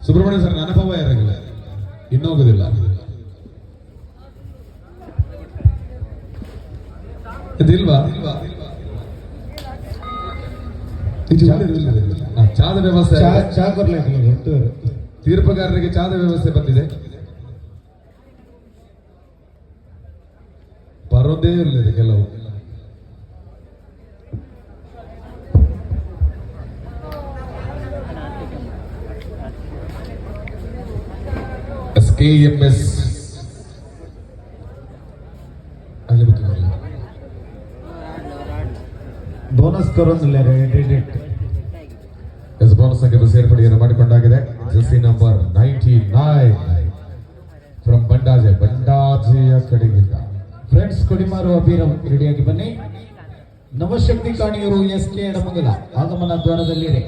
Subrahmanya sir ಅನುಭವ ಯಾರಾಗಿಲ್ಲ ಇನ್ನೋಗುದಿಲ್ಲ. ಇದಿಲ್ವಾ? ಚಾದ ವ್ಯವಸ್ಥೆ ತೀರ್ಪುಗಾರರಿಗೆ ಚಾದ ವ್ಯವಸ್ಥೆ ಬಂದಿದೆ. ಬರೋದೇ ಇರಲಿದೆ ಕೆಲವು. KMS ಬೋನಸ್ ಬೋನಸ್ ಸಂಖ್ಯೆ ಸೇರ್ಪಡೆಯನ್ನು ಮಾಡಿಕೊಂಡಾಗಿದೆ. ಜೆರ್ಸಿ ನಂಬರ್ 99 ಫ್ರಮ್ ಬಂಡಾಜೆಯ ಕಡೆಗಿಂದ ಫ್ರೆಂಡ್ಸ್ ಕೊಡಿಮಾರು ಅಭಿರಾಮ್ ರೆಡಿಯಾಗಿ ಬನ್ನಿ. ನವಶಕ್ತಿ ಕಾಣಿಯವರು SK ಎಡಮಂಗಲ ಆಗಮನ ದ್ವಾರದಲ್ಲಿದೆ.